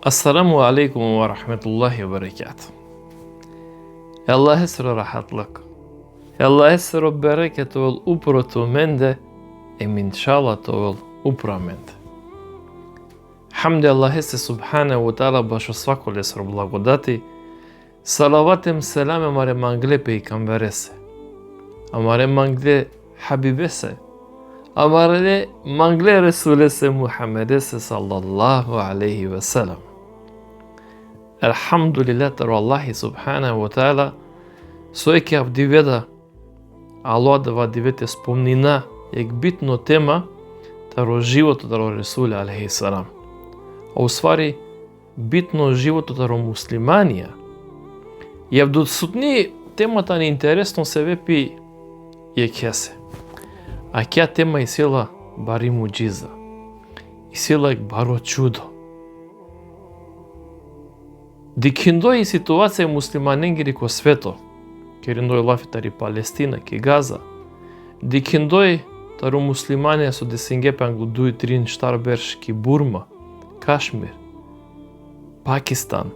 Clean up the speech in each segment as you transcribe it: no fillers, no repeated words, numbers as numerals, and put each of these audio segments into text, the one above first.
Assalamu alaikum wa rahmatullahi wa barakatuh. Allah esro rahatlık. Allah esro bereket ol uprotu mende e minşallah ol upra mende. Hamdi Allah se subhanahu wa ta'ala baš svako lesro blagodati. Salavatem selame mare mangle peygamberese. Amare mangle habibese. Amare mangle Resulese Muhammedese sallallahu aleyhi ve sellem. Alhamdulillah taro Allahi subhanahu wa ta'ala сојке авдиведа Аллах да вадивете спомнина ек битно тема таро животот таро Ресуле алейхи салам. А уствари битно животот таро муслиманија. Ја вдосутни темата не интересно се вепи јекесе. А кја тема и сила бари муџиза. И сила ек баро чудо. Дикиндој ситуација муслиманенгири ко свето. Кериндој лафи тари Палестина, ки Газа. Дикиндој тару муслиманија со десингепен глудуј трин штарберш ки Бурма, Кашмир, Пакистан,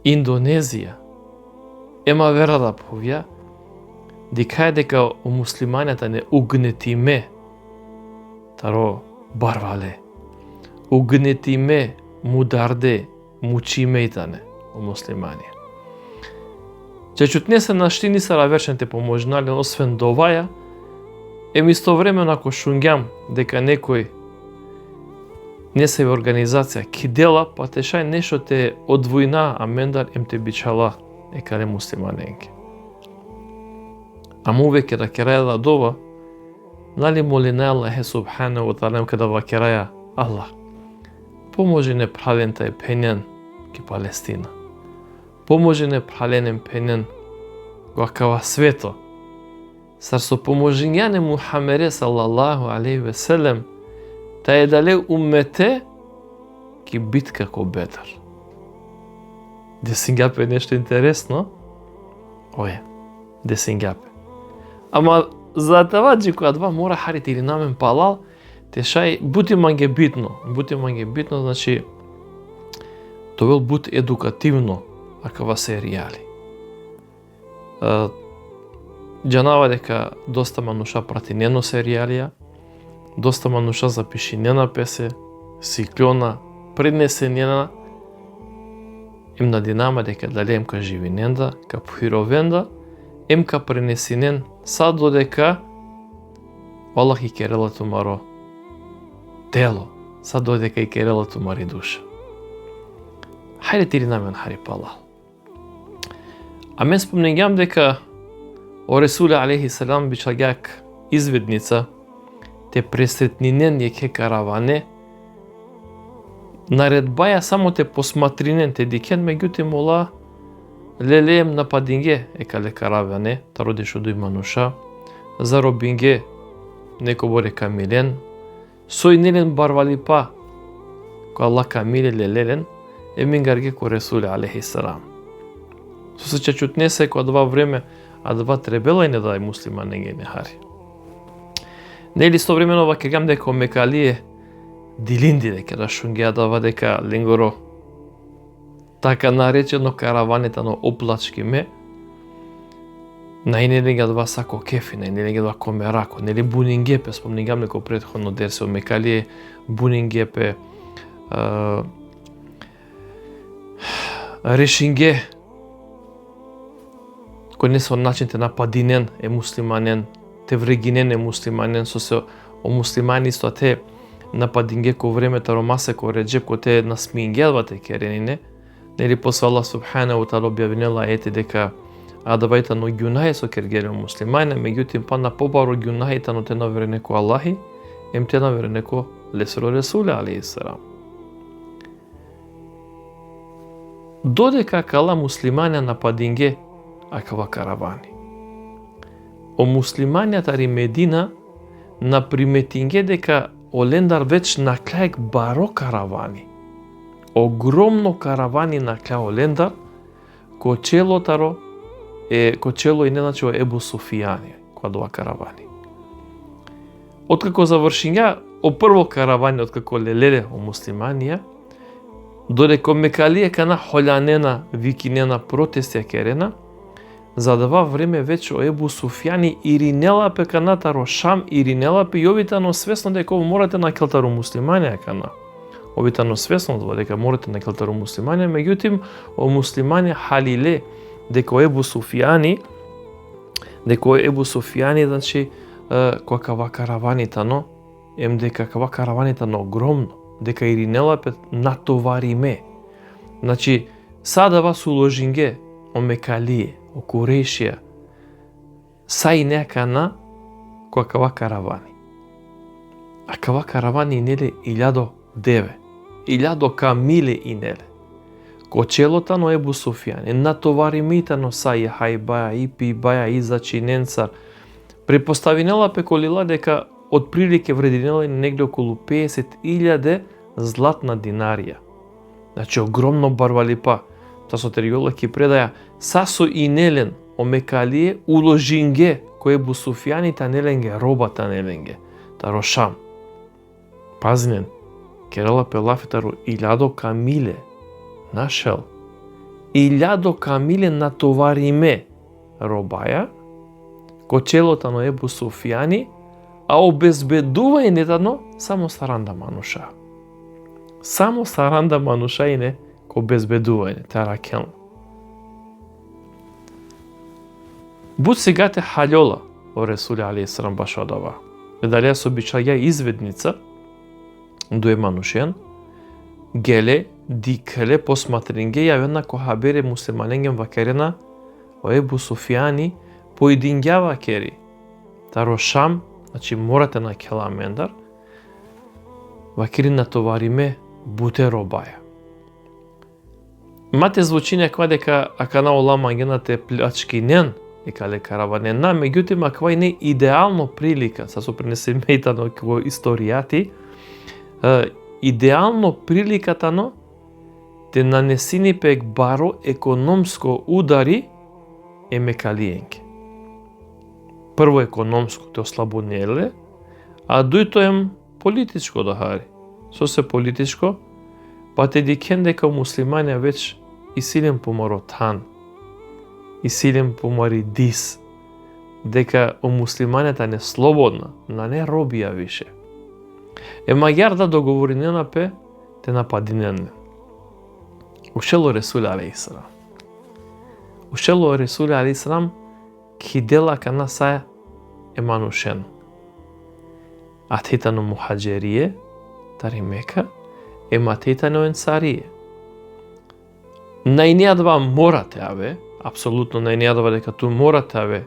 Индонезија. Ема верада повја, дикај дека у муслимањата не угнетиме таро барвале. Угнетиме мударде, мучимејтане у муслиманија. Чечут не се наштини са равершените поможнали, освен доваја, истовремено ако шунгјам дека некој не се организација ки дела, па тешај нешто те одвојна, а мендар ем те бичала екале муслиманенке. Ама увеќе да кераја да дова, нали молина Аллахе субханаху ва таала када ва кераја Аллах. Поможи не правента е пенен ки Палестина. Поможи не праленем пенен го кава свето. Сар со поможињане Мухамеде салаллаху алейхи ве селем та е дале умете ки битка ко Бедр. Десингапе нешто интересно? Оје, десингапе. Ама за таваджи која два мора харити или намен палал, тешај бути манге битно, значи тоа бут едукативно акава серијали. Џанава дека доста мануша прати нено серијалија, доста мануша запиши нена песе, сиклона, преднесе нена, им надинама дека дали емка живи ненда, ка пхировенда, емка пренесинен, сад додека Аллах и керелато маро тело, сад додека и керелато мари душа. Хајде тири намен хари палал. А мен спомнењам дека о Ресуле алейхи салам бичагјак изведница те пресретнинен јеке караване наредбаја само те посматринен те дикен меѓутоа мола лелеем нападинге екале караване тароди шудуј мануша заробинге неко боре камилен сојнелен барвалипа ко Аллах камиле лелелен емингарге ко Ресуле алейхи салам. Со се чутнесе која два време, а два требела и не дај муслима не хари. Нели истовремено ова кегам дека мекалие дилинди дека да шунгеа дава дека лингоро така наречено караваните на оплачки ме најнелега два сако кефи, најнелега два комерако, нели бунингепе, спомнигам неко претходно дерсе, мекалие бунингепе, решинге, кој не со начин те нападинен е муслиманен, те врегинен е муслиманен, со се о муслимани со те нападинге ко време таромасе ко реджеп ко те насмингелвате керенине, нели после Аллах субханаху ва таала објавинела ете дека адавајта но ѓунаје со кергеле муслимане, меѓутоа па на побаро ѓунајта но те наверене ко Аллахи, ем те наверене ко лесро Ресуле алейхи салам. Додека кала муслимане нападинге акава каравани. О муслимањата ри Медина на приметинге дека олендар веќе наклаек баро каравани. Огромно каравани наклаа олендар, ко чело таро ко чело и неначе Ебу Суфијани, која дова каравани. Откако завршиња о прво каравање, откако лелеле о муслиманија, Додека Мекалие кана холјанена, викинена протестија керена, за два време вече Ебу Суфјани иринелапе каната Рошам, иринелапе и обитано свесно дека морате на келтару муслимани кана. Обитано свесно дека морате на келтару муслимани, меѓутоа о муслимани халиле дека Ебу Суфјани, значи кога караванитано, дека кава караванитано огромно, дека иринелапе натовариме. Значи, садава суложинге о Мекалие, о Курешија, са и некана која кава каравани. А кава каравани инеле 1000 камиле инеле. Кочелота но Ебу Суфјани, натоваримитано са и Хајбаја, и Пибаја, и Зачиненцар. Препоставинела пеколила дека од прилike врединела негде околу 50.000 златна динарија. Значи огромно барвалипа. Та Сотериола ки предаја сасо и нелен о Мекалие уложинге кој Ебу Суфјани та неленге робата неленге. Та Рошам. Пазнен. Керала пелафитару 1000 камиле. Нашел. 1000 камиле натовариме робаја, кочелота на Ебу Суфјани, а обезбедувањето само саранда мануша. Само саранда мануша и не ко обезбедување, та ракел. Буд сега те халјола о Ресуле алейхи салам баш одава. Дали со обичаја изведница до е манушен, геле дикеле посматринге јавена ко хабере муслиманенген вакерена о Ебу Суфјани поидингјава кери. Та Рошам, значи морате на келамендар, вакери натовариме буте робаја. Мате звучиња кога дека акана олама генате плачкинен, дека ле караванена, меѓутоа аква и не идеално прилика, са со пренесемејтано ко историјати, идеално приликатано те нанесини пек баро економско удари е Мекалиенке. Прво економско те ослабонеле, а дуито ем политичко да хари. Со се политичко, па те дикен дека муслиманија веќе и силен помаро тан, и силен помари дис, дека о муслимањата не слободна, на не робија више. Маѓар да договоринена пе, те нападинене. Ушело Ресуле алейхи салам. Ушело Ресуле алейхи салам кидела кана са еманушен. Атејтано мухаџерие, тари Мека, атејтано енсарие. Најнијадва морате, апсолутно најнијадва дека ту морате,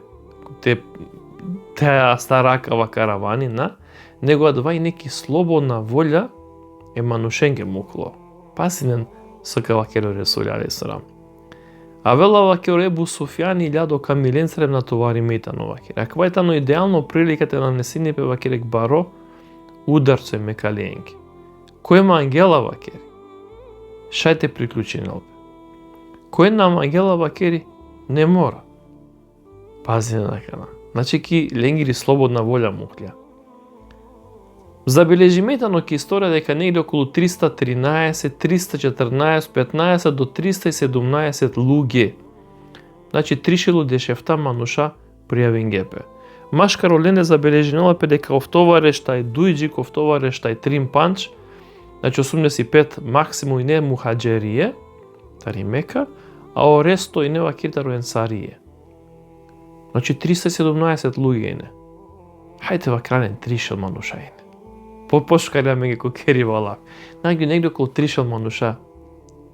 те старакава караванина, него адва и неки слободна волја еманушенге мукло. Пасинен сакава керо Ресуле алейхи салам. А велава ке Ебу Суфјани 1000 камилен срем натоваримитано вакер. Аквајтано идеално приликате на несинипе вакерек баро ударце Мекалиенке. Кој ма ангела вакери? Шајте приклучинал. Кој нам ангела вакери? Не мора. Пази на кана. Значи ки ленгири слободна волја мухлја. Забележиметано ке историја дека негде околу 313, 314, 15 до 317 луѓе. Значи 3000 мануша пријавенгепе. Машкаро лене забележинелапе дека офтоварештај дујџик, офтоварештај трим панч, значи 85 максимум и не мухаџерие, тари Мека, а о ресто и не вакиртаро енсарие. Значи 317 луѓе и не. Хајте вакрален 3000 мануша и не. Пошкарја меѓу кокери вала. Негде околу 3000 мануша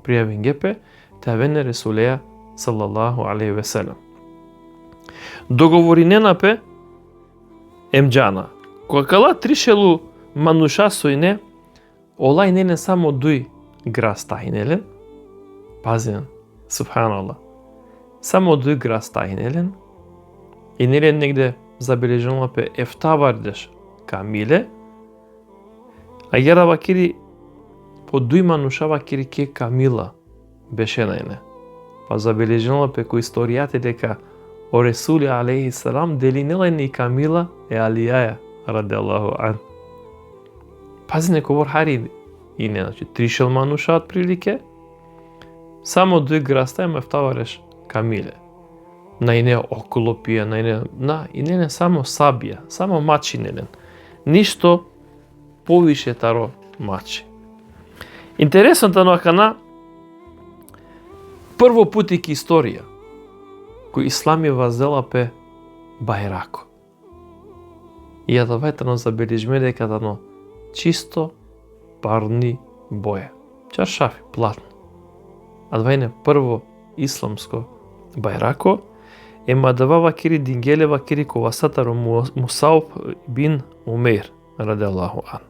пријавенгепе, та вене Ресулеја салаллаху алейхи ве селем. Договориненапе емџана. Кога кала 3000 мануша сојне, олај не само дуј грастајнелен, пазен, субханаллах, само дуј грастајнелен, и нелен негде забележенлапе ефтавардеш камиле, а јара вакири по дуј мануша вакири ке камила беше најне. Па забележенлапе кој историјате дека о Ресуле алейхи салам делинелен и камила е Алијаја ради Аллаху ан. Пази некој хари и не, значи 3 мануша отприлике, само 2 граста ме втавареш камиле. На ине околопија, и не само сабија, само мачи нелен. Ништо повише таро мачи. Интересната нокана, прво пути ки историја, кој ислам ја вазела пе бајрако. И ја давајтано забележме дека дано чисто парни боја. Чаршафи, платно. А двајне прво исламско бајрако, ема давава кири дингелева кири ковасатаро Мусауб бин Умейр, раделаху ан.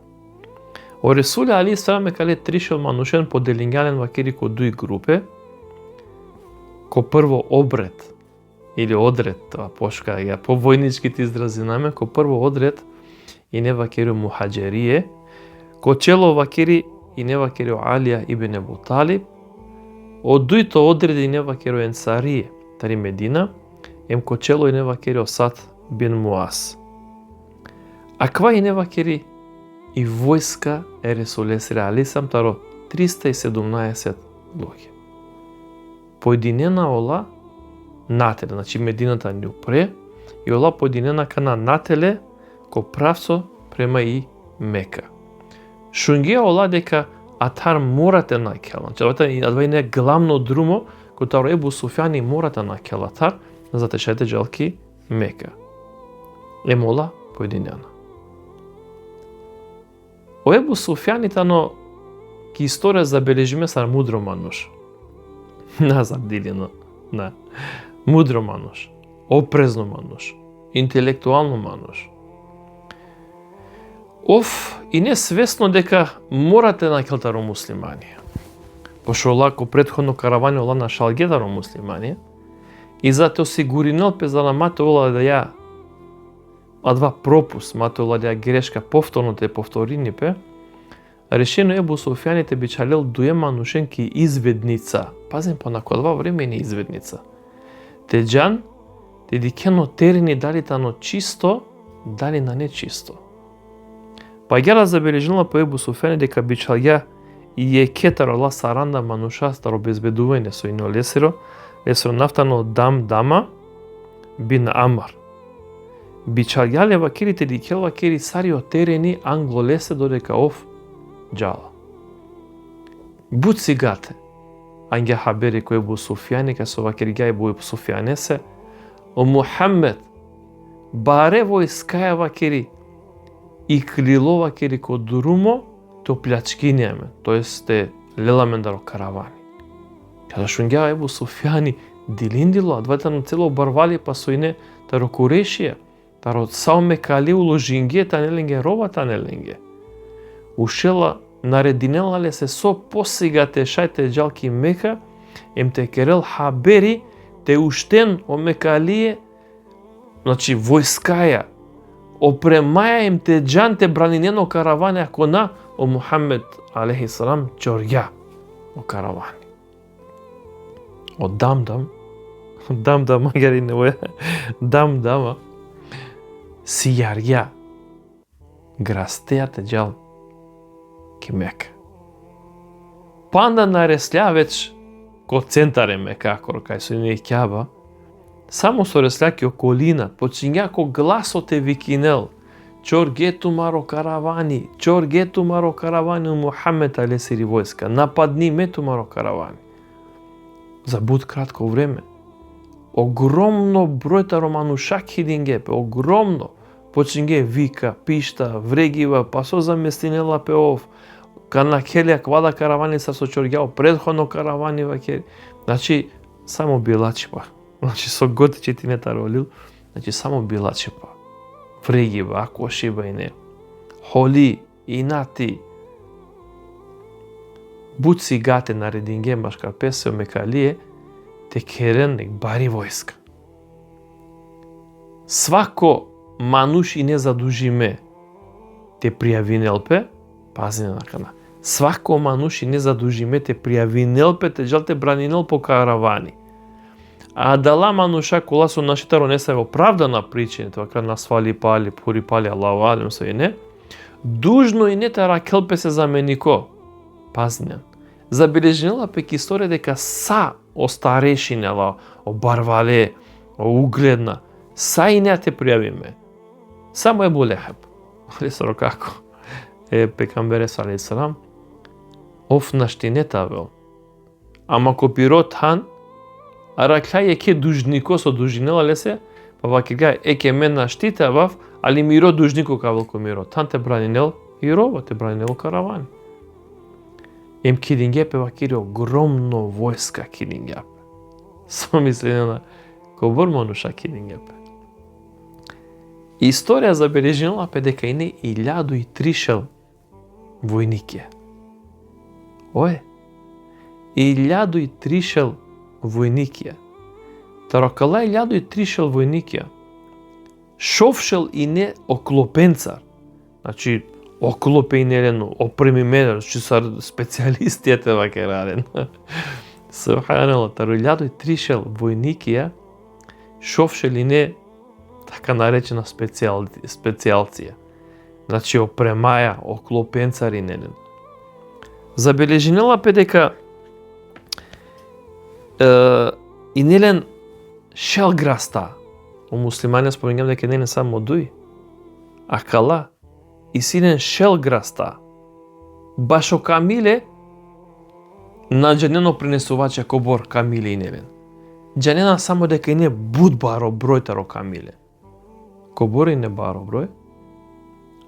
О Ресуле али сраме кале тришел манушен поделингален вакири ко дуи групе, ко прво обред, или одред, тоа пошка ја по војничките изрази наме, ко прво одред и не вакири мухаджерие, ко чело вакири и не вакири Алија ибн Абу Талиб, од дуито одреди и не вакири Енсарие, тари Медина, ем ко чело и не вакири Сад бин Муаз. А ква и не вакири и војска е Ресуле алейхиссалам таро 317 луѓе. Поединена ола нателе, значи Медината ни упре, и ола поединена кана нателе ко правцо према и Мека. Шунгија ола дека атар морате на келан. Адвај не главно друмо, кој таро Ебу Суфјани морате на келатар, за тешете джалки Мека. Емола поединена. О Ебу Суфјани тано ки историја забележиме сар мудро мануш. Назад дилино, на. Мудро мануш, опрезно мануш, интелектуално мануш. И не свесно дека морате на келтаро муслимани. Пошто олако претходно каравани ола на шалгетаро муслимани, и за те осигуринел пе за на мате ола да ја адва пропус, мате ола да ја грешка повторно те повторини пе, решено Ебу Суфјани те бичалел дуе манушен ки изведница. Пазим по нако два време не изведница. Теджан, те дикено терини дали тано чисто, дали на нечисто. Па ја забележила по Ебу Суфјани дека бичалја и е кетаро ла саранда мануша старо безбедување со ино лесеро нафтано Дама бин Амар. Бичалјале вакирите дикел вакири сарио терени англолесе додека ов джала. Буци гате. Анге хабери кој Ебу Суфјани ка со вакири га Ебу Суфјане се о Мухаммед баре војскаја вакири и крило вакири ко друмо то плячкинеме, тоесте леламендаро каравани. Када шунгеа Ебу Суфјани дилиндило, адвата на цело барвали па со ине таро Курешија, таро сауме кали уложинге танеленге роба танеленге. Ушела нарединелале се со посигате шајте джалки Мека, ем те керел хабери те уштен о Мекалие, значи војскаја, опремаја им те джанте бранинено каравани ако на о Мухаммед алейхиссалам чорја о каравани. О Дамдама, магари не воја, Дамдама, си јарја, грастејате джал ки Мека. Панда нареслја веќе ко центаре Мека, кај со ине Кјаба, само со ресляки околина, почиња ко гласот е викинел, чоргету маро каравани у Мухаммед алесири војска, нападни мету маро каравани. За буд кратко време. Огромно бројта романушак хидингепе, огромно. Починге вика, пишта, врегива, па со заместинела пе ов, кана келија квада каравани са со чоргјао, предходно каравани вакери. Значи, само билачипа. Значи, со готичи ти не таролил, значи, само билачипа. Врегива, акошиба и не. Холи, инати. Буци гате нарединге машка песе о Мекалие, те керен нек бари војска. Свако мануш и не задужиме те пријавинелпе, пази на кана. Свако мануш и не задужиме те пријавинелпе, те жалте бранинел по каравани. А дала мануша кола со нашитаро не се оправдана причина, тоа кога нас фали пали, пури пали, Аллаху алем со и не, дужно и не тара келпе се заменико. пазнен. Забележнела пек историја дека са остарешинела, обарвале, угледна, са и не те пријавиме. Само Ебу Лехеб. Али соро како? Пекамбере салейхи салам, оф наштинета вел. Ама копирот хан, араклај еке дужнико со дужинела лесе, па вакига еке мен наштита вав, али миро дужнико кавелко миро. Тан те бранинел и роба те бранинел каравани. Ем кидингепе вакири огромно војска кидингепе. Само мислење на кобор мануша кидингепе. Историја забележила пе дека и не 1300 војники. Ое, 1300 војники. Тарокала 1300 војники. Шовшел и не оклопенцар. Значи, оклопе и нелено, опреми медар, че са специјалистите ваке раден. Субханала, таро 1300 војники, шовшел и не така наречена специјалција. Значи, опремаја, оклопенцар и нелен. Забележинела пе дека и нелен шелграста. У муслимане споминјам дека не само дуј, а кала и синен шелграста. Башо камиле на джанено принесувача кобор камиле и нелен. Джанена само дека и не буд баро бројтаро камиле. Кобор и не баро број.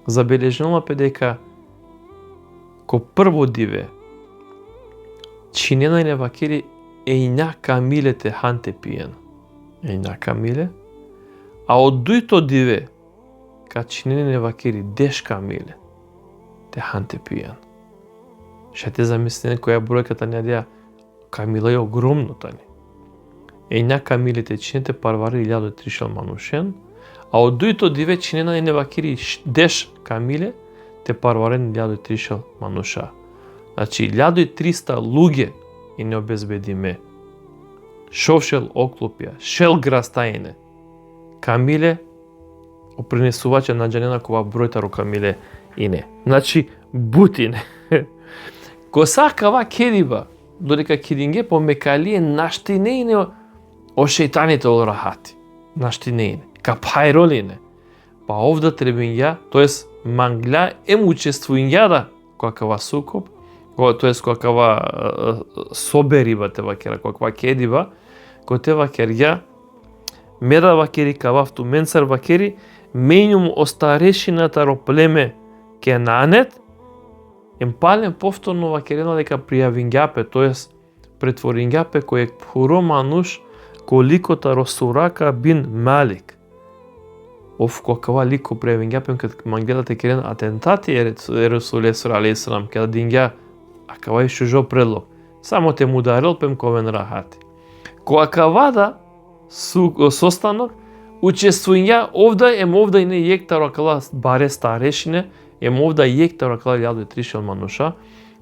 Забележнала пе дека ко прво диве чинена и не вакири ејна камилете ханте пиен. Ејна камиле. А од дујто диве ка чинени не вакири деш камиле те ханте пиен. Ше те замислени која бројката нјадија камила е огромно тани. Ејна камилите чинете парвари 1300 манушен, а од дујто диве чинена не вакири деш камиле те парварен 1300 мануша. Значи 1300 луѓе и не обезбедиме. Шовшел оклопија, шел грастајне, камиле, опринесувача на джанена кова бројтаро камиле и не. Значи, бутине. Ко сакава кедиба, додека кидинге по мекалие наштинејне о шејтаните ол рахати. Наштинејне, капајролине. Па овда требинја, тоест мангля учествујњада која сукоп, тоест која собериба те вакера, која кедиба, кој те вакерја, меда вакери кавафту менсар вакери, менјум остарешината ро племе Кенанет, емпален повторно вакерена дека пријавингјапе, тоест претворингјапе кој пуро мануш коликота ро Сурака бин Малик. Оф каква лико пријавингјапе кад мангелате керен атентати Ересуле Сура алейхи салам, када дингја а кава и шужо предлог. Само те му дарил пем ковен рахати. Која кавада состанок учествујња овда и не јектаро кала баре старешине, овда јектаро кала 1300 мануша,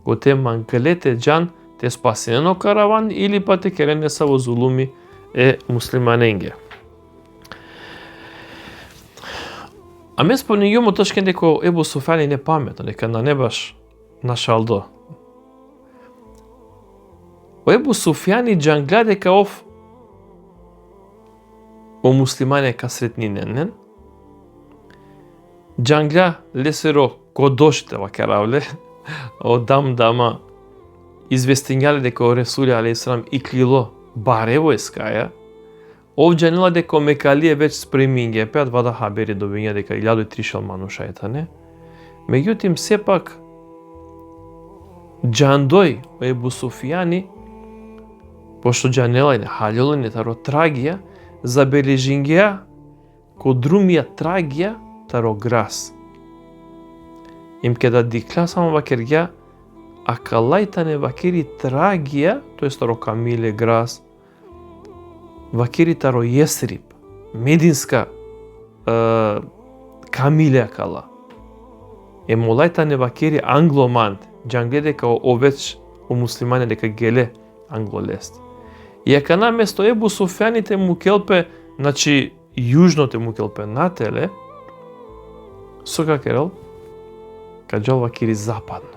го те мангелете джан те спасено караван или па те керене са во зулуми муслиманенге. А ме спомнејумо тошкен дека Ебу Суфјан не паметно, дека на не баш на шалдо. Ебу Суфјан и джангла дека ов о муслимане ка сретнинен. Джангла лесеро кодоште вакаравле, одам дама известињале дека Ресули алейхи салам иклило баре војскаја. Овџанила дека мекалие веќе спреминге, пеат вада хабери добиња дека 1300 мануша етане. Меѓутим, сепак, Джандој, Ебу Суфјани, пошто Джанела и халјолен таро трагија, забележингија ко друмија трагија таро грас. Им кеда дикла само вакергја, а калајтане вакери трагија, тоест таро камиле грас, вакери таро Јесрип, мединска камиле кала. Молајтане вакери англомант, джангле дека овеќе у муслимане дека геле англолест. И ака на место Ебу Суфјаните му келпе, значи јужното му келпе нателе, со какерел, каджал вакири западно.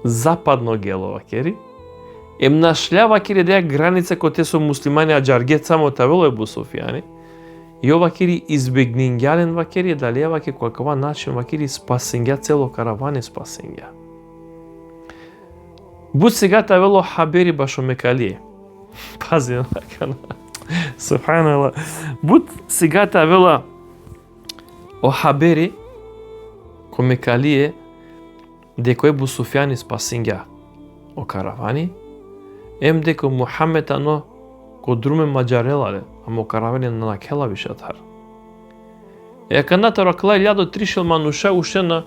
западно гело вакери, нашлја вакери деја граница кој те со муслимани аџаргет само тавело Ебу Суфјани, и ова вакери избегнингјален вакери дали ваке какова начин вакери спасења цело каравани спасења. Буд сега тавело хабери башо мекалие. Пази на Субханалла. Буд сега тавела о хабери ко мекалие дека Ебу Суфјани спасења о каравани, дека Мухамед ано ко друме маџарелале, ама о каравани на кела вишатар. Каната ракла 1300 мануша уште на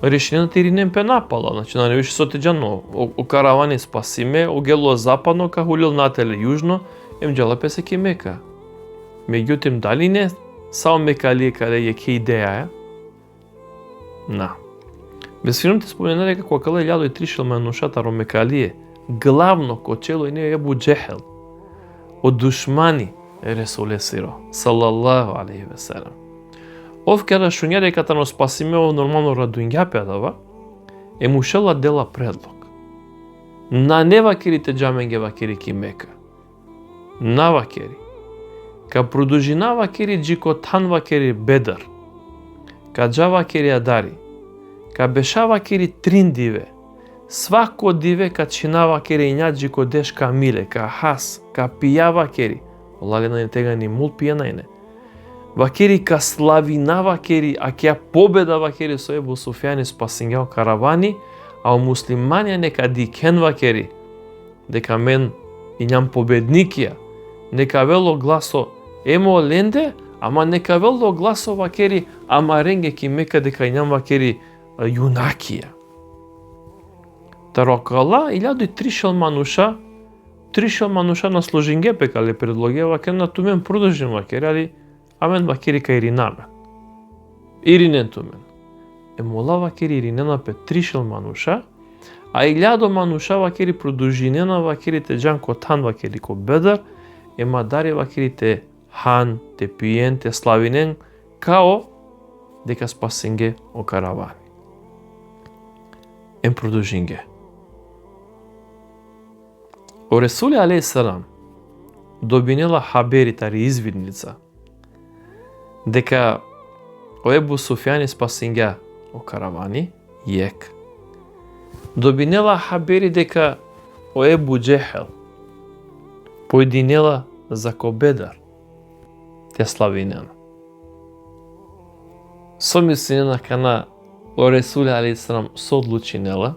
решената Иринем пе напала, значи на невише сотеџано о каравани спасиме, о гело западно ка хулил нателе јужно, джала пе се ке Мека. Меѓутим, дали не само мекалие каде е ке идеја? На. Безфирно те спомена дека кога 1300 манушата ро мекалие, главно ко чело и не Ебу Џехел, од душмани Ресуле Сиро, салаллаху алейхи ве селем. Ов када шуња дека та но спасиме ов нормално радуња педава, мушела дела предлог. На не вакерите џаменге вакери ки Мека. На вакери. Ка продужина вакери джико тан вакери Бедр. Ка джа вакери Адари. Ка беша вакери трин диве. Свако диве ка чина вакери ињаджи ко деш ка миле, ка хас, ка пија вакери. Олале на тега ни мул пија најне. Вакери ка славина вакери, а ке победа вакери со Ебу Суфјани спасења каравани, а муслимани нека дикен вакери, дека мен и њам победникија, нека вело гласо емо ленде, ама нека вело гласо вакери, ама ренге ки Мека дека њам вакери јунакија. Тарокала 1300 мануша, 300 мануша на сложинге пекале предлогија вакер на тумен продолжен вакер, али амен вакери ка Иринаме. Иринен тумен. Мола вакери Иринена пе 300 мануша, а 1000 мануша вакери продолжинена вакери те џан ко тан вакери ко Бедр, мадари вакери те хан, те пиен, те славинен, као дека спасенге о каравани. Продолжинге. О Ресуле алейхи салам добинела хабери тари извидница дека о Ебу Суфјани спасења о каравани јек. Добинела хабери дека о Ебу Џехел поединела за ко Бедр те славинена. Со мислена кана о Ресуле алейхи салам со одлучинела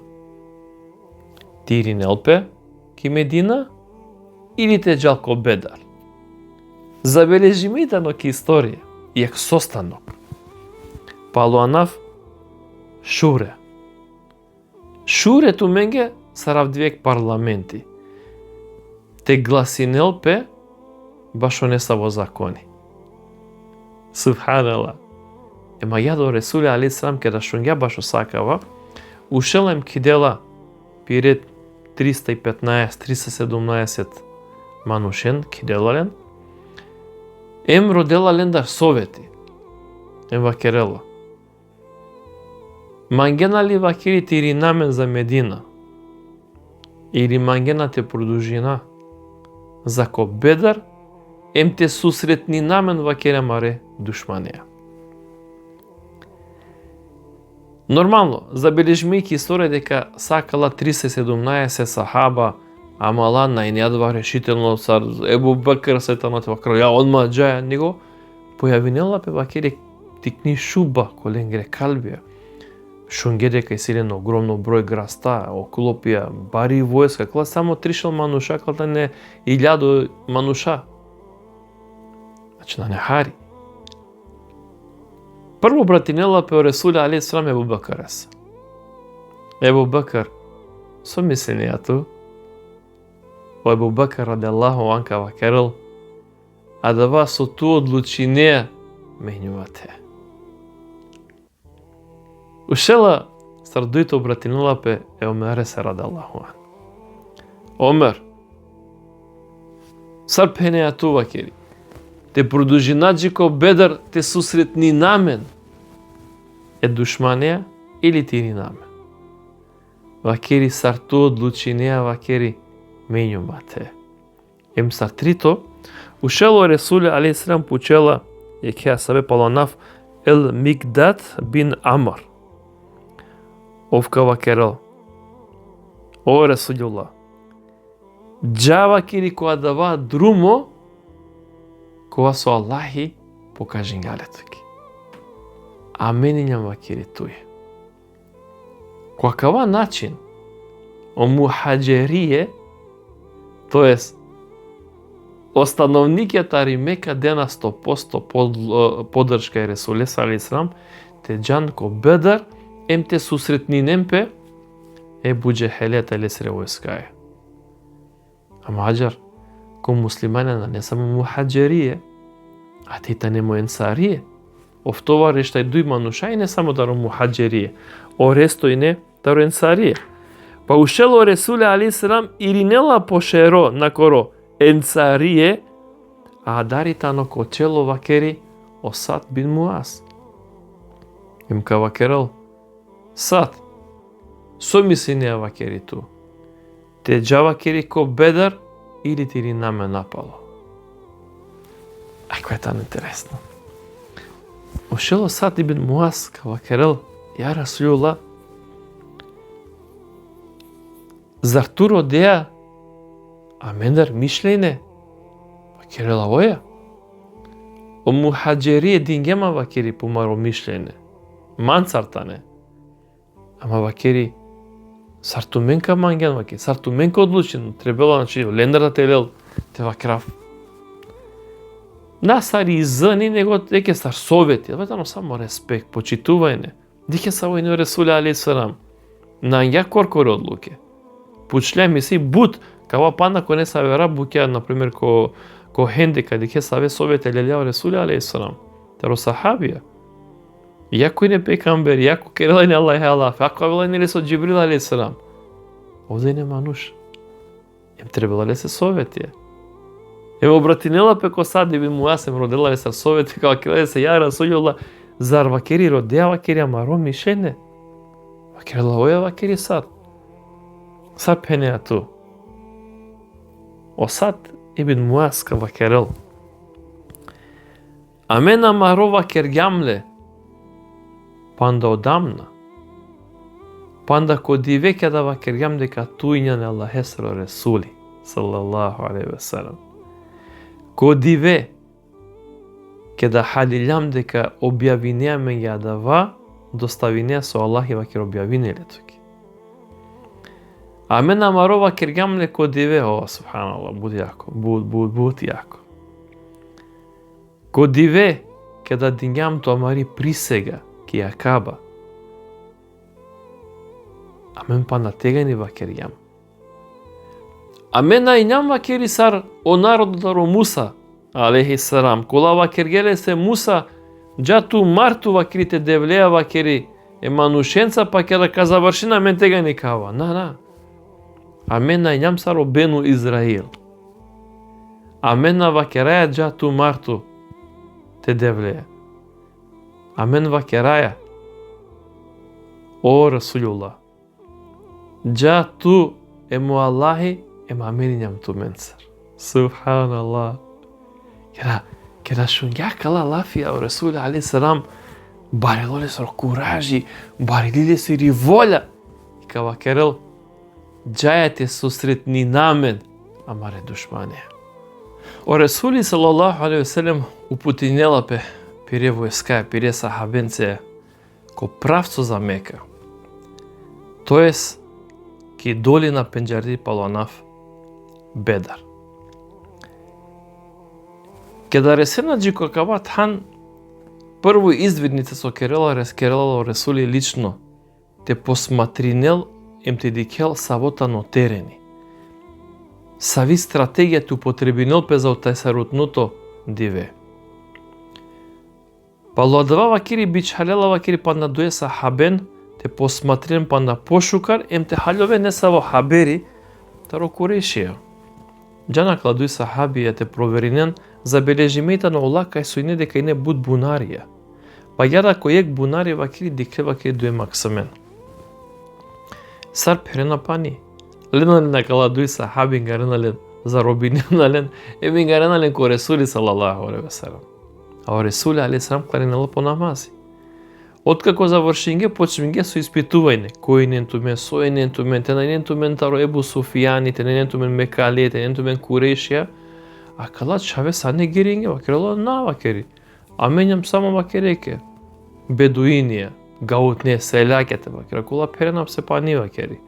тиринелпе ки Медина или те џалко Бедр. Забележиме но ки историја, јак состанок. Палуанав Шуре. Шуре ту менге сарав двек парламенти. Те гласинелпе башо не са во закони. Субханалла. Ја до Ресуле алейхи салам када шуња башо сакава, ушелем кидела пирет 315-317 манушен киделален, родела лендар совети, вакерела. Мангена ли вакери ти Иринаме за Медина, или мангена те продужина за ко Бедр, те сусретни намен вакере маре душманија. Нормално, забележмејќи историја дека сакала 317 сахаба, амала најнеадва решително цар Ебу Бекр сетанот во крај, одма џаја него, појавинела пе вакери тикни шуба коленгре калбија. Шунге дека е силен огромно број граста, оклопија, бари војска, кла само 300 мануша, кла не 1000 мануша. Значи на нехари. Прво братинела пе Ресуле алейхи салам Ебу Бекр. Ебу Бекр со мисленијату о Ебу Бекр радијаллаху анка вакерел, а да вас со ту одлучинеја мењувате. Ушела сардуито братинела пе Омере се радијаллаху ан. Омер, сар пенејату вакери, те продужинаџи ко Бедр те сусретни намен, душманија или ти Иринаме. вакери сарту одлучинеа вакери менјумате. Ем сартрито, ушело Ресуле алейхиссалам пучела екеа сабе палонав ел Мигдат бин Амар. Овка вакерел. О Ресулулла. Джа вакери која дава друмо која со Аллахи покажингалетоки. А мене ням вакери туе. Која начин о мухаджерие, тоест остановникјата Римека дена 100% поддршка и Ресуле алейхиссалам, те джан ко Бедр, ем те сусретнинемпе Ебу Джехелет лесре војскаје. А маđар, ко муслиманина не само мухаджерие, а тита немо енсарие. Овтова решта и дуј мануша и не само даро мухаджерие, о ресто и не даро енсарие. Па ушело Ресуле алейхиссалам иринела пошеро накоро енсарие, а даритано ко чело вакери о Сад бин Муаз. Им ка вакерал, Сад, со мислинеа вакери ту. Те джа вакери ко Бедр или ти наме напало. Ајко е тано интересно. Ушело Сад ибн Муаз ка вакерал, ја Расулулла, зар ту родеа а мендар мишлејне? Вакерела воја. О мухаджерие дингема вакери помаро мишлејне. Мансартане. Ама вакери сартуменка манген вакери. Сартуменка одлучен. Требела, значи, лендарда телел те вакрав. Насари изани него деке сар совети. Ветано само респект, почитувајне. Дике са војне Ресуле алейхиссалам. На ја коркоре одлуке. Пучле ми си бут, кава панда ко не саве рабуке, например, ко хендека, дике саве совете лелеа Ресуле алейхиссалам. Теро сахабија. Јако и не пекамбер, јако керелајне Аллах алаф, јако авелајне ли со Джибрил алейхиссалам. Овде не мануш. Им требала ли се советија. Ем обратинела пеко Сад ибн Муаз, ем родела ли се совети, кава керелајне се ја Расулулла, зар вакери родеа вакери амаро мишене? Вакерела оја вакери Сад. Сад пенеа ту. О Сад ибн Муаз ка вакерел. Амен амаро вакергјамле, панда одамна. Панда ко дивеке да вакергјам дека тујња на Аллах есро Ресули, саллаллаху алейхи ва салам. Ко диве, ке да халилјам дека објавинеа ме ја дава, доставинеа со Аллах и вакер објавинеле туки. Амен амаро вакергјамле ко диве, о, субханаллах, буд јако, буд јако. Ко диве, ке да дингјам то амари присега, ки ја каба. Амен па на тегани вакерјам. Амен најнјам вакери сар о народодаро Муса, алейхиссалам. Кола вакергеле се Муса, джату марту вакерите девлеа вакери, е манушенца па ке да ка завршина мен тегани кава. На. Амен најнјам сар о Бену Израил. Амен на вакераја джату марту те девлеа. Амен вакераја. О Расулулла. Джа ту ему Аллахи ема менинјам ту менсар. Субханаллах. Кера шунгјакала лафија о Расуле алейхиссалам, барелоле со куражи, барелиле со и волја. И ка вакерел, джајате сусретни намен, амаре душмане. О Расули саллаллаху алейхи ва салем упутинела пире војска, пире сахабенце ко правцо за Мека. Тоест, ки доли на пенџари палонав Бедар. Ке да ресена джикокават хан, прво издвидница со Керела Ресули лично, те посматринел ем те дикел саботано терени. Сави стратегија ту потребинел пе за отајсарутното диве. Палуадава вакири бичхалела вакири па на дуе сахабен, те посматрен па на пошукар, ем те халјове не са во хабери, таро курешија. Джана кладуј сахабија те проверинен, забележи мејта на Ола кај со ине дека ине буд бунарија. Па јада кој ек бунари вакири дикле вакири дуе максамен. Сар перенапани. Ленален на каладуи сахаби гаренален заробиненален, гаренален ко Ресули салалаху алейхи ве селем. А Ресули алейхи селем кларинала по намази. Откако завршинге, почнинге со испитување. Кој нентумен, сој нентумен, те на нентумен таро Ебу Суфијани, те на нентумен Мекале, те нентумен Курешија. А кала чаве са не геринге, вакерела на вакери. А менјам само вакереке. Бедуинија, гаутне, селјакете, вакера, кола перенап се пани вакери.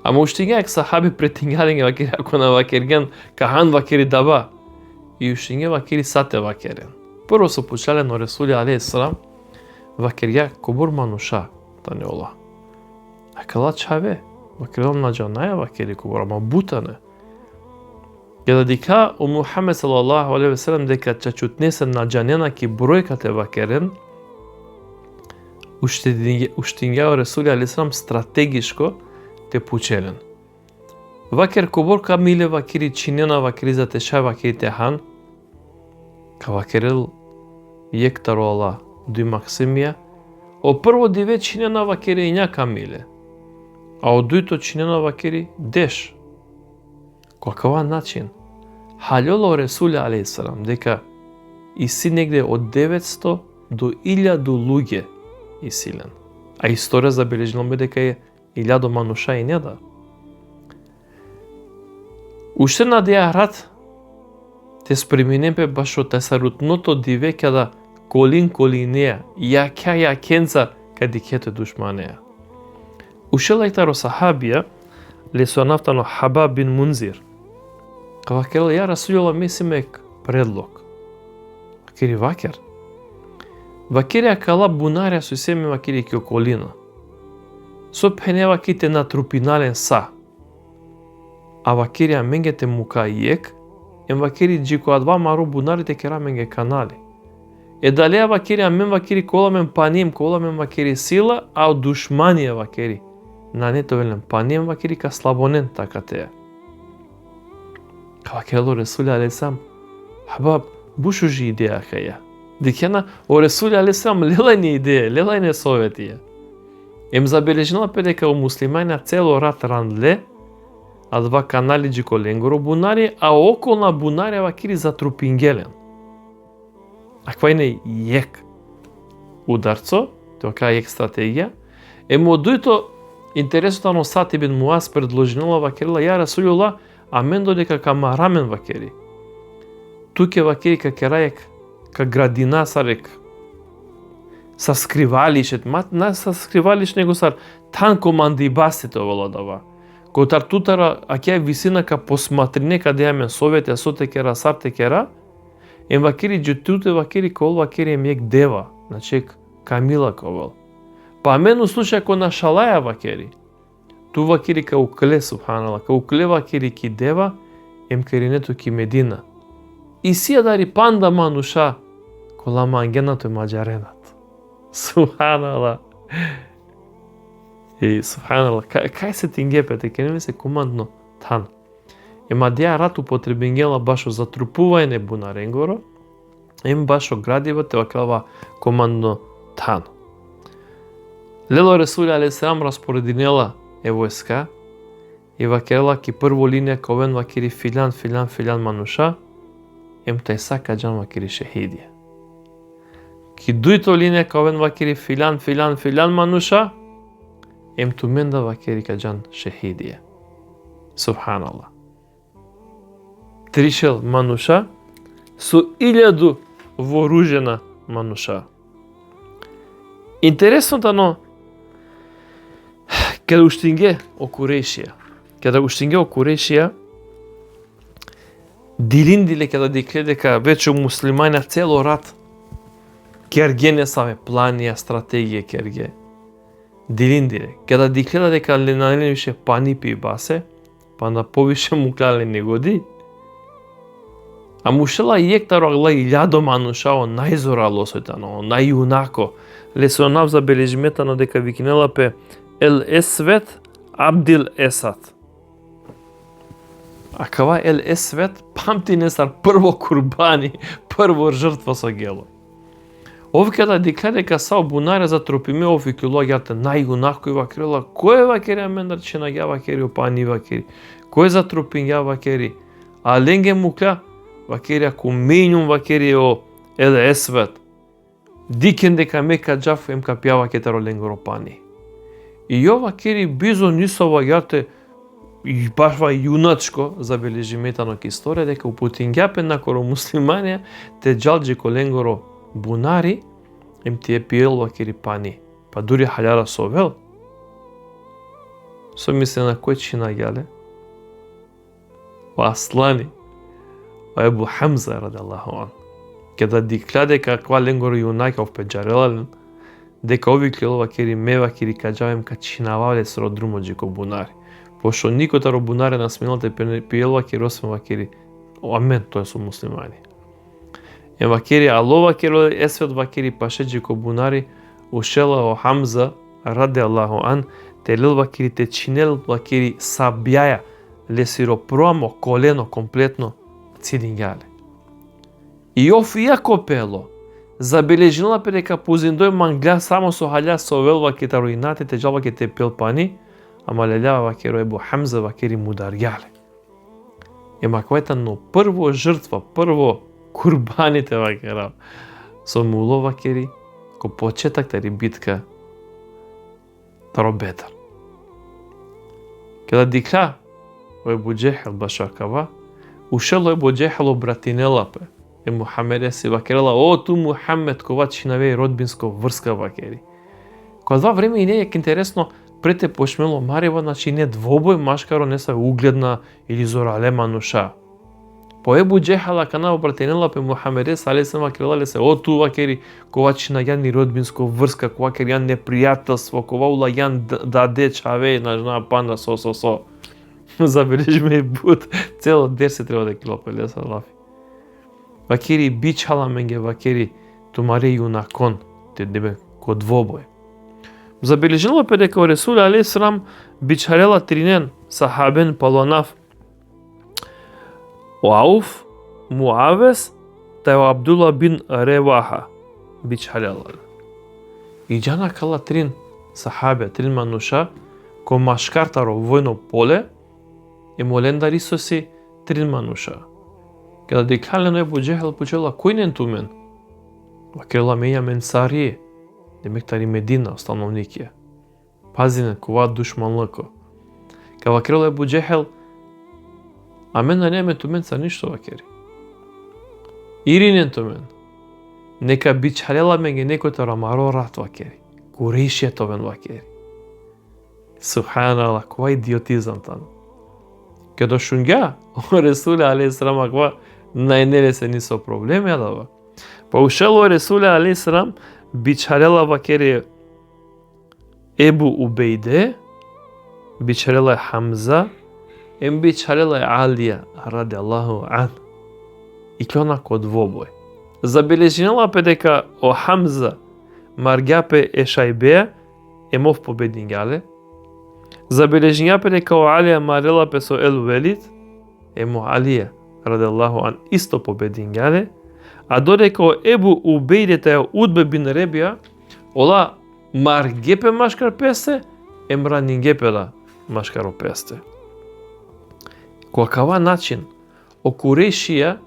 Ама уштинге ек сахаби претингалинге вакери, ако на вакерген, кахан вакери даба. И уштинге вакери сате вакерен. Прво со почале на Ресули алейхи селам, вакерја кобур мануша, да не ола. А кала чаве, вакерелам на джанаја вакери кобур, ама бутане. Када дика у Мухамед салалаху алейхи ве селем дека чачутнесен на джанена ки бројкате вакерен, уштингеа Ресули алейхи селем стратегишко те пучелен. Вакер кобур ка миле вакери чинена вакери за теша вакери техан, ка вакерел јектаро ала дуј Максимија, о прво диве чинена вакери иња камиле, а од дујто чинена вакери деш. Какова начин? Халјоло Ресули алейхи селам дека иси негде од 900 до 1000 луѓе исилен. А историја забележила ме дека е 1000 мануша и не да. Уште на Диарат те спреминепе баш од тесарутното диве када колинеа, јакенца кади кете душманеа. Уште таро сахабија, лесонавтано Хабаб бин Мунзир, кава керел ја Расулјалла месимек предлог. Вакери вакер. Вакери акала бунарја со семи вакери ки околина. Со пенева ките на трупинален са. А вакери менгете мука иек, вакери джико адва мару бунарите кера менге канали. Далеа вакери мен вакери коламен панием, коламен вакери сила, а од душманија вакери. На нетовелен панием вакери ка слабонен така теја. Кава керело Ресули алейхи селам, Хабаб, бушу жи идеја хаја. Дикена, о Ресули алейхи селам, лелајне идеја, лелајне советија. Забележила пе дека у муслимања цело рат рандле, а два канали джико ленгоро бунари, а околна бунарја вакери за трупингелен. Аквајне јек ударцо, тоа јек стратегија, одујто интересно Сати бин Муаз предложила вакерила ја Расулјулла, а мен додека кама рамен вакери. Туке вакери ка керајек, ка градина сарек, са скривалишет, не са скривалиш, него сар тан команди басите оволадава. Котар тутара, а ќе висина ка посматрине каде јамен совете, со текера, сар текера, вакери джутуте вакери кол вакери јек дева, значи камила ковал. Па мен у случај ко на шалаја вакери, ту вакери ка укле, субханала, ка укле вакери ки дева, керинето ки Медина. И сија дари панда мануша, кола мангенато маđаренат. Субханала. И субханала, кај се тингепете, ке не се командно тан. Дија рат употребингела башо затрупување бунаренгоро, башо градивате вакрава командно тан. Лело Ресули алейхи селам распорединела војска и вакерела ки прво линија ковен вакери филјан мануша, тај сака джан вакери шехидија. Ки дујто линија ковен вакери филјан мануша, туменда вакери каджан шехидија. Субханалла. Тришел мануша со 1000 вооружена мануша. Интересното но каде уштинге о Курешија, дилиндиле каде дикле дека веќе муслимања цело рат кергене саме планија, стратегија керге. Дилиндиле, каде дикле дека ленален више пани пи басе, па на повише му клале не годи, а мушела јектаро агла 1000 манушао најзоралосојтано, најунако, лесонав забележиметано дека викинела пе Ел Есвет Абдил Есад. А кава Ел Есвет памти несар прво курбани, прво жртва со гело. Овие да декларе дека са бунаре за тропиме овие луѓето најунако вакерила, кој вакери мендар че наѓа вакери опани вакери, кој за тропиња вакери, а ленге мукла вакери ако менјум вакери о свет, дикен дека мека джаф ем капјава кетаро ленго опани. И ова кери бизо нисова јате и башва јуначко забележи метанок историја дека упутингјапен на коро муслиманија те джалджи коленгоро бунари им тие пиел вакери пани. Па дури хаљара совел. Со мисле на кој чи наѓале? Аслани. Ебу Хамза радијаллаху ан. Када дикла дека ква ленгоро јунајка овпеджарелален, дека ови клело вакери ме вакери каджавем качинавале со друмоджи ко бунари. Пошто никој таро бунаре на смелате пиел вакери освен вакери. Амен, тоа со муслимани. Е вакери ало вакери есвет вакери пашеджи ко бунари ушела о Хамза радијаллаху ан телил вакери те чинел вакери сабјаја лесиро проамо колено комплетно цидињале. И оф иако пело забележила дека позиндој мангля само со хаља совел вакери руинатите джал вакери пел пани, ама лељава вакери Ебу Хамза вакери мударјале. Ема квајта но прво жртва, прво курбаните вакера со муло вакери ко почетак тари битка таробета. Када дикла Ебу Джехел башакава, ушело Ебу Джехел обратинелапе. Е Мухамеде си вакерела, о ту Мухамед кова чинаве родбинско врска вакери. Кога два време и не е интересно прете почмело Марева, значи не двобој машкаро не са угледна или зоралема нуша. По Ебу Джехала кана обратенела пе Мухамеде салесен вакерела се о ту вакери кова чинајан родбинско врска, кова керјан непријателство, кова улајан даде чаве на панда со. Забележиме и бут цело 10 треба да килопеле са лафи. Вакери бичала менге вакери тумаре јунакон, те дебе ко двобој. Забележила пе дека Ресул алейхиссалам бичарела тринен сахабен палонав Ауф, Муавес, та Абдулла бин Реваха бичарела. И джана кала трин сахабе, трин мануша, ко машкартаро војно поле, и молендари со си трин мануша. Када декалено Ебу Джехел почела кој нен тумен? Вакерела меја менсарие, демек тари Медина становникија. Пазине кова душманлыко. Када вакерела Ебу Джехел, а мен неме тумен са ништо вакери. Иринен тумен. Нека бичарела менге некој тарамаро рат вакери. Курейшија тумен вакери. Субханаллах, кова идиотизам тамо. Када шунга, Ресуле алейхиссалам аква најнелесени со проблеми адава. Па ушело Ресуле алейхиссалам бичарела вакери Ебу Убейде, бичарела Хамза, бичарела Алија радијаллаху ан. И кјона ко двобој. Забележинала пе дека о Хамза маргјапе Ешајбеја емов победињале. Забележинја пе дека о Алија марела пе со Ел Велид, емо Алија радијаллаху ан исто победињале, а додека о Ебу Убейде таја Удбе бин Ребија, ола маргепе машкар песте, емра нингепела машкаро песте. Која начин, о Курешија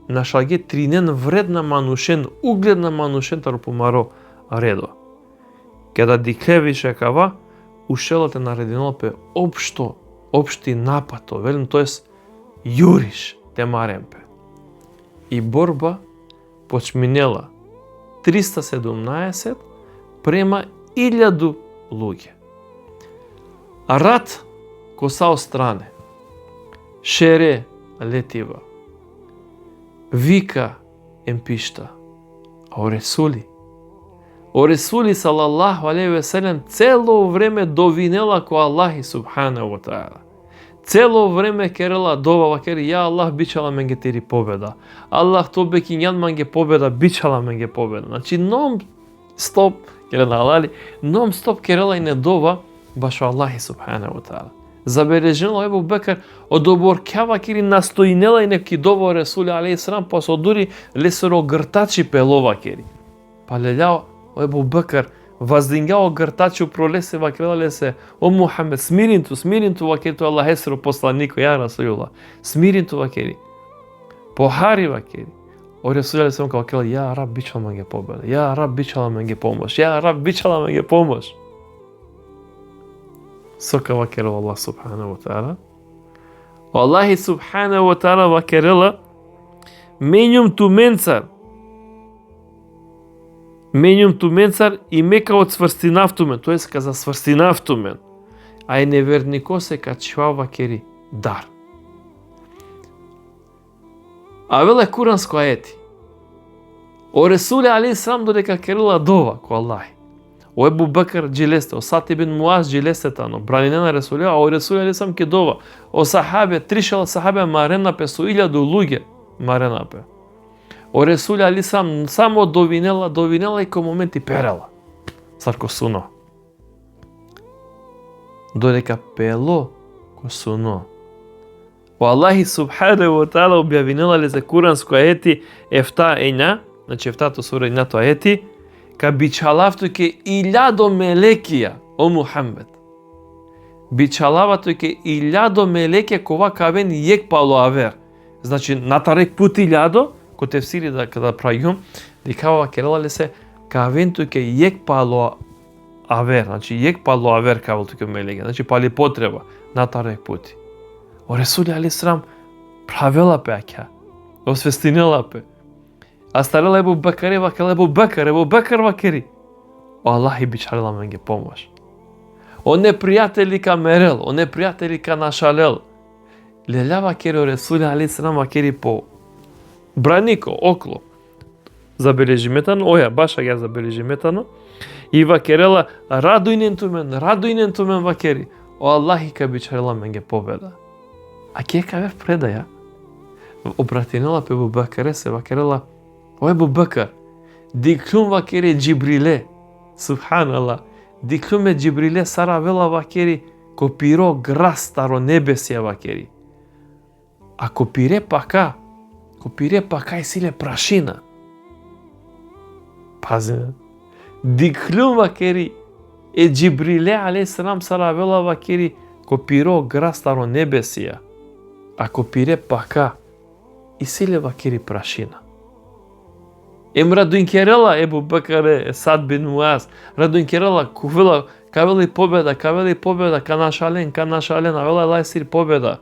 нашалге тринен вредна манушен, угледна манушен таро помаро редо. Када диклевише кава, ушелате наредено пе општи напато, велим, тоест јуриш те маремпе. И борба почминела 317 према 1000 луѓе. А рат коса остране. Шере летива. Вика емпишта. А о Ресули салаллаху алейхи ве селем цело време довинела ко Аллахи субханаху ва таала. Цело време керела дова вакери, ја Аллах бичала менге тери победа. Аллах тобе кинјан менге победа, бичала менге победа. Значи non-stop керела и не дова баш Аллахи субханаху ва таала. Забележено Ебу Бекр одоборкјава кири настоинела и неки дово Ресуле алейхиссалам, па со дури лесоро гртачи пелова кери. Па лелјао, Ебу Бекр, воздигнал гртачу пролесе вакелале се, о Мухамед, смиринту вакету Аллах есру посланико, ја Расулулlah, смиринту вакери. Похари вакери. O Resulullah Aleyhisselam kao ja Rab bit će nam ge pobjeda, ja Rab bit će nam ge pomoć, ja Rab bit će nam ge pomoć. Soka vakerila Allah subhanahu wa ta'ala. Allahi subhanahu wa ta'ala vakerila menjum tu mencar и мека од сврстинавтумен, то есть каза сврстинавтумен, а и невернико се качва вакери дар. А веле куранско ајети. О Ресуле алейхи салам додека керила дова ко Аллахи. О Ебу Бекр джилесте, о Сат ибн Муаз джилесте тано, бранине на Ресуле, а о Ресуле алейхи салам ке дова. О сахабе, тришала сахабе маренапе со 1000 луѓе маренапе. O Resulullah alejhi selam само довинела и кој момент и перела. Сарко суно. Додека пело ко суно. O Allahi subhanahu wa ta'ala објавинела ли за куранско ајети ефта ења, значи ефтато сура ењато ајети, ка бичалавту ке 1000 мелекија, о Мухаммед. Бичалавато ке 1000 мелекија кова кавен јек пало авер. Значи натарек пут 1000, ко тефсири да када прајум, дикава керела ли се кавенту ке јек пало авер, значи јек пало авер кавал туке мелекија, значи пали потреба натарек пути. O Resulullah aleyhi selam pravela pe akia, osvestinela pe. Astarela Ebu Bekri vakela Ebu Bekr vakeri. O Allahi biçarela menge pomoć. O neprijateli ka merel, o neprijateli ka našalel. Lelja vakeri o Resulullah aleyhi selam vakeri po braнико, окло. Забележи метано, оја, баша ја забележи метано. И вакерела, радујнен тумен вакери. О Аллахи ка бичарела менге победа. А ке кавев предаја? Обратинела пе Ебу Бекре се вакерела, о Ебу Бекр, диклум вакери Джибриле, субханаллах, диклуме Джибриле саравела вакери, копиро грас старо небесија вакери. А копире пака и силе прашина. Пази, диклум вакери, Джибриле алейхи салам саравела вакери, копиро грас старо небесија. А копире пака и силе вакери прашина. Радујнкерела Ебу Бекре, Сад бин Муаз, радујнкерела кавели победа, канашален, авела лајсир победа.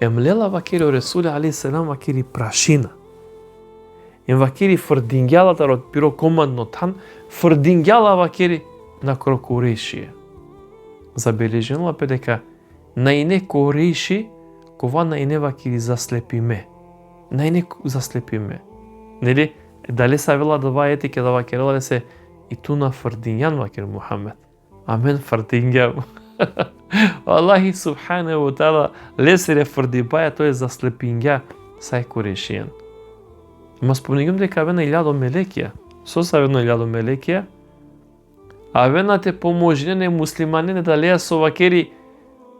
Лела вакери о Ресуле алейхи салам вакери прашина. Вакери фрдингјалата од пиро командно тан, фрдингјала вакери на крокурешие. Забележено пе дека наине кореши, кова наине вакери заслепиме. Нели, дали са вела два етике да вакерела се и туна фрдињан вакер Мухаммед. Амен фрдињам. Аллахи субханаху ва таала лесере фрдибаја, тој заслепиња сај корешијан. Ма спомнигам дека вена 1000 мелекија. Со са вена 1000 мелекија, а вената поможене муслиманите да леа со вакери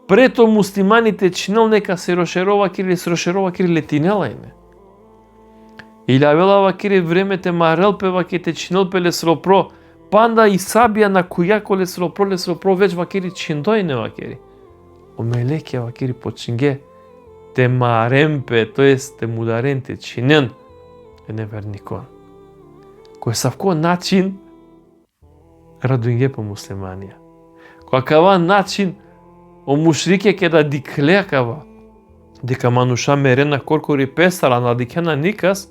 прето муслиманите чинел нека се рошерова кири летинела име. Или авела вакери времете марелпе вакете чинел пеле сропро, панда и сабија на кујако лесропро веќе вакери чиндојне вакери. О мелекија вакери починге те маремпе, тоест те мударенте чинен е неверникон. Кој савко начин радујнге по муслиманија. Која кава начин о мушрике ке да диклеакава дека мануша мерена коркори песара на дикена никас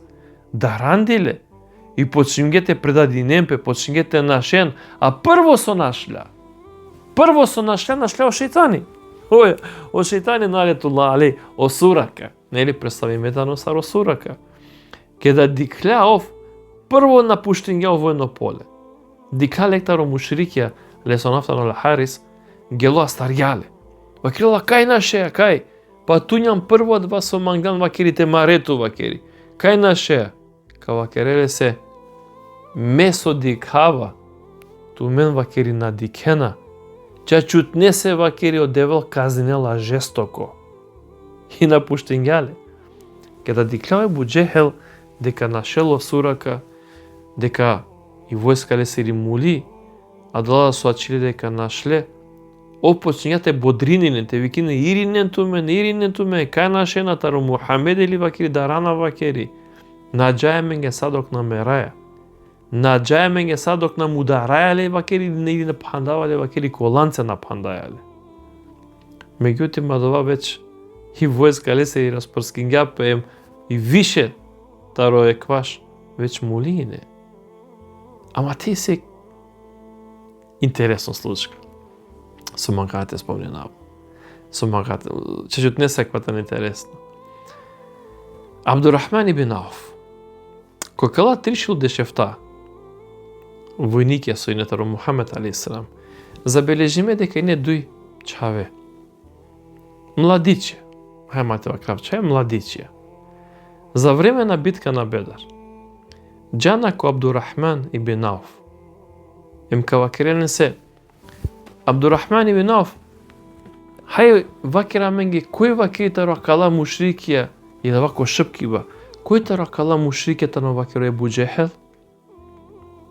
да рандиле и почингете предадинемпе, почингете нашен, а прво со нашля о шејтани. Оја, о шејтани налетулла алей, о сурака. Нели представи метано саро сурака. Ке да дикляов прво напуштинге овојно поле. Дика лектаро мушрикија, лесонафтано Харис, гело астарјале. Вакирала кај нашеја, кај? Па туњам прво два со манган вакирите марету вакири. Кај нашеја? Ка вакереле се месо дикава, тумен вакири на дикена, ча чутне се вакири одевел казнела жестоко. И напуштинјале. Када диклава Ебу Джехел дека нашело сурака, дека и војскале се римули, а дала соачиле дека нашле опочњате бодринин, те викине иринен туме, кај нашена тару Мухамед или вакири дарана вакери. Наджаемен ге садок на мераја. Наджаемен ге садок на мударајале вакери или на пандавале вакери коланце на пандајале. Меѓутоа мадова веќе и војскале се и распрскингапем и више таро е кваш веќе мулине. Ама те се интересно случка. Со магате спомненав. Со магате, чејот не секвата интересно. Абдурахман ибн Ауф. Кога тришил дешефта, војник ја со инетаро Мухамед алейхиссалам, забележиме дека не дуј чаве. Младиче. Хајмате вакрав младиче. За време на битка на Бедар, Джанако Абдурахман ибн Ауф. Кавакерен се Абдурахман ибн Ауф. Хај вакера менге кој вакета ракала мушрикија или вако шипкива. Кој та ракала мушрикета на вакера Ебу Џехел?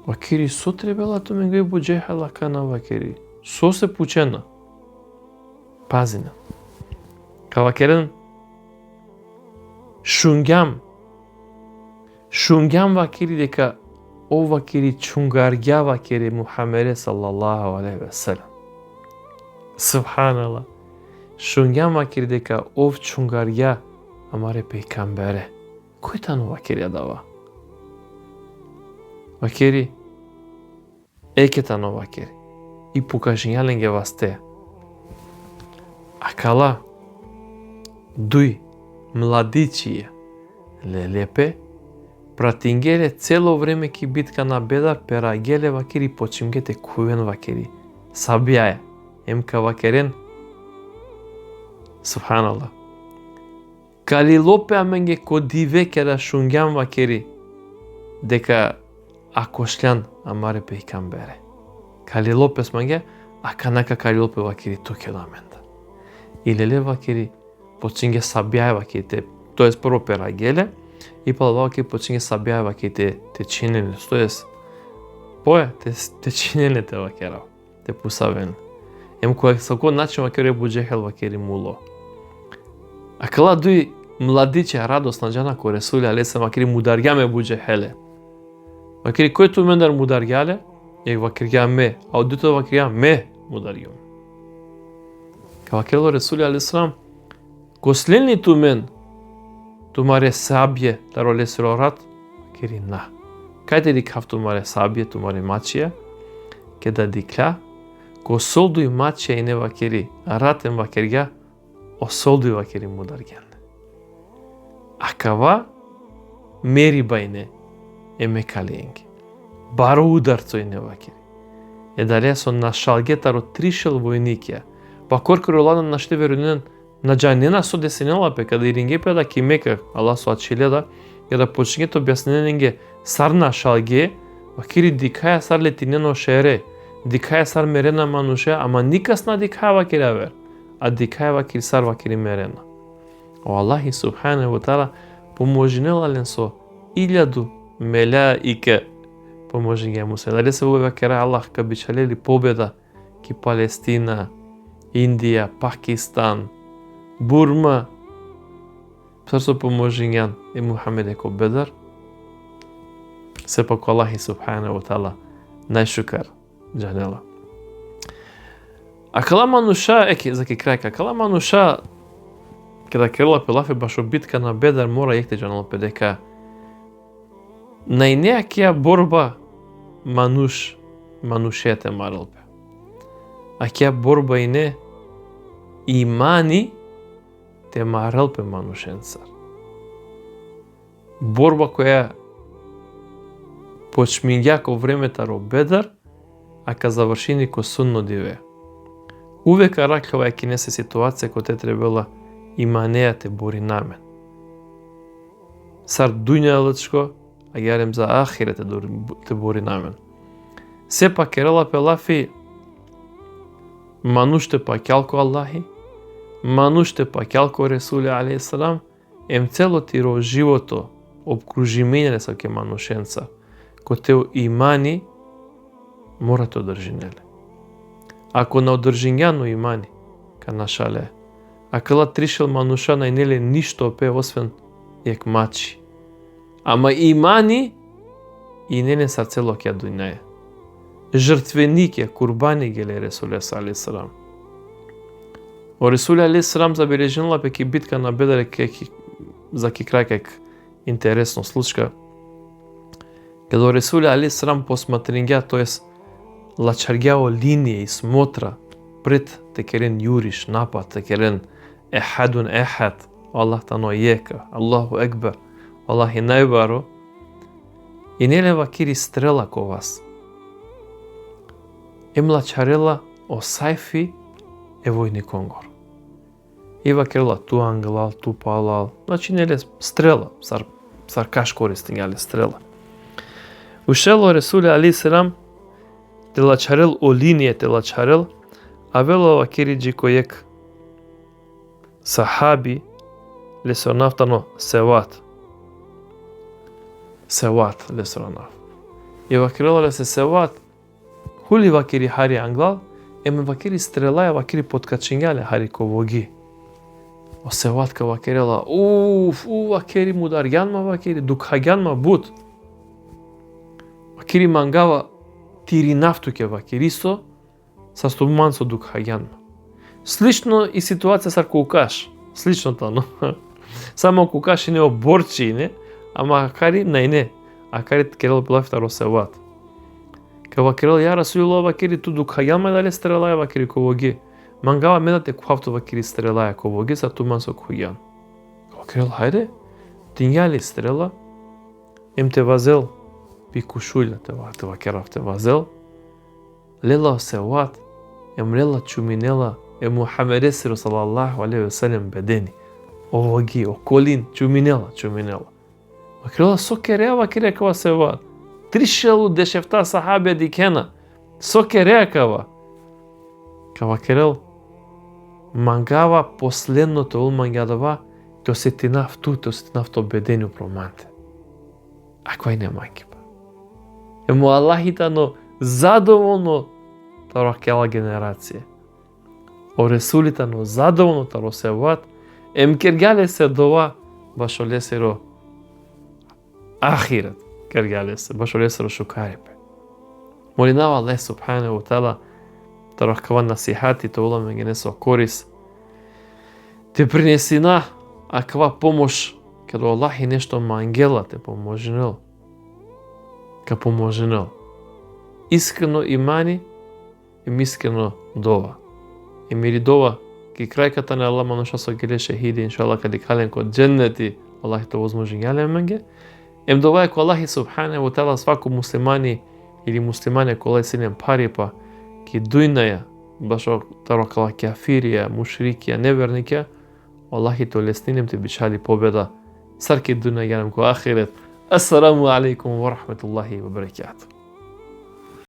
Вакери со требела то менге Ебу Џехел акана вакери. Со се пучена. Пазина. Кавакерен шунгам вакери дека о вакери чунгарѓа вакери Мухаммед саллаллаху алейхи ве селем. Субханаллах. Шунгам вакери дека ов чунгарѓа амаре пейгамбере. Кој тану вакери дава? Вакери екетано вакери. И покажињален ге васте. Акала дуј младичија лелепе пратингеле цело време ки битка на Бедар перагеле вакери почимгете кувен вакери сабијаја емка вакерен субханаллах калилопе аменге кодиве кера шунгам вакери дека акошлян амаре пейгамбере калилопе сманге аканака калилопе вакери токе ламенда илеле вакери починге сабијаја вакери тоест прво перагеле и палава ке почине сабијава ке те чинеле, тоест поја те чинеле те вакера, те пусавен. Кој со кој начин вакера Ебу Џехел вакери муло. А кала дуј младиче радосна џана кој Ресули алейхи вакери мударѓаме Ебу Џехеле. Вакери кој ту мендар мударѓале, е вакерја ме, а одито вакерја ме мударѓам. Ка вакерело Ресули алейхи кослени ту мен Тумаре сабје таро лесрорат, кери на. Кајде дикав тумаре сабје, тумаре мачија, ке да дикля, ко солдуј мачија и не вакери, ратен вакерја, о солдуј вакери мударген. А кава мери бајне е мекаленги. Баро ударцо и не вакери. Е дале со нашалге таро тришел војникја, па коркоро ладан на ште верунен на џајнена со десенела пе када ирингепе да кимека Аллах со ачиледа и да почингето објаснененге сарна шалге вакири дикаја сар летинено шере дикаја сар мерена мануше ама никасна дикаја вакири вер а дикаја вакири сар вакири мерена о Аллах субхана ва таала поможинелален со 1000 мелаика поможиње му се дали се вакера Аллах ка бичалели победа ки Палестина Индија Пакистан Бурма, сарсо поможињан и Мухамед еко Бедар, сепак Аллах субхана ва таала најшукар џанела. А кала мануша, за ки крајка, кала мануша, када крела пелафе башо битка на Бедар, мора екте џанела пе дека најнеакија борба манушете маралпе. А кја борба и не имани те маралпе манушенцар. Борба која почмиња ко времета ро Бедар, а ка завршини ко сунно диве. Увека ракава ки не се ситуација која те требала иманеја те бори намен. Сар дуња лачко, а јарем за ахирете те бори намен. Сепак керала пелафи мануште пакјалко Аллахи, мануште пакјалко Ресули алейхиссалам, ем цело тиро живото обкружимене со ке манушенца, ко тео имани мора те одржи, нели? Ако не одржињано имани, ка нашале, а кала тришел мануша најнеле ништо опе освен јек мачи. Ама имани и нене сарцело ќе дујнаја. Жртвеник е, курбани геле Ресуле сали срам. О Ресуле али срам забележила пеки битка на Бедер за кикрај кек интересно случка. Каде Ресуле али срам посматринѓа, тоест лачарѓао линија и смотра пред текерен јуриш, напад, текерен ехадун ехад, Аллах тано јека, Аллаху екбер, Аллах е најбаро, и неле вакири стрела ко вас. Ем лачарела о сајфи е војни конгор. И вакирела ту англал, ту палал, значи неле стрела, саркаш користињале стрела. Ушело Ресуле али срам те лачарел о линија те лачарел, а вело вакири джикојек сахаби лесонафтано севат. Севат лесонав. И вакирела ле се севат, хули вакири хари англал, еме вакири стрелаја, вакири подкачињале хари ковоги. О севат ка вакирела, вакири мударјанма вакири, дукхаѓанма буд. Вакири мангава тири нафтуке вакирисо, са стоман со дукхаѓанма. Слично и ситуација са кукаш. Слично тано. Само кукаш и не оборчи, не? Ама кари најне. А кари керел плафтаро севат. Кава керел ја Расулуллах вакири ту дукхаѓанма дали стрелаја вакири ковоги. Мангава медате куфавто вакири стрелаја ковоги са туман со кујан. Кава керел хајде, тинјали стрела, ем те вазел, пикушуља те вакерав те вазел, лела севат, ем лела чуминела, е Мухамед Есиру салаллаху алейхи ве селем бедени. Овоги, околин, чуминела. Вакирела со кереа вакире кава севат. Тришелу дешефта сахабе дикена. Со кереа кава. Кава керел мангава последното улмангјадава те осетинав то бедени проманте. Аква и не макипа. Ему Аллахитано задоволно таракела генерација. О Ресулитано задоволно таро севат, ем кергјале се дова башо лесеро ахират, кергјале се, башо лесеро шукарипе. Молинава Аллах субханаху таала таракава насихати то уламе генесо корис. Те принесина аква помош, каде Аллах и нешто мангела те поможенел. Ка поможенел. Искрено имани и искрено дова. И мири дова, ки крајката на Аллах мануша со геле шехиди, иншаллах, кади кален код дженнети, Аллах то возможињале менге. Ем дова е ко Аллах субханаху таала свако муслимани или муслимане коле синем парипа, ки дујнаја, башо тарокала кафирија, мушрикија, неверникја, Аллах и то леснинем те бичали победа. Сарки дујнаја ко ахирет. Ассаламу алейкум ва рахметуллахи ва баракатуh.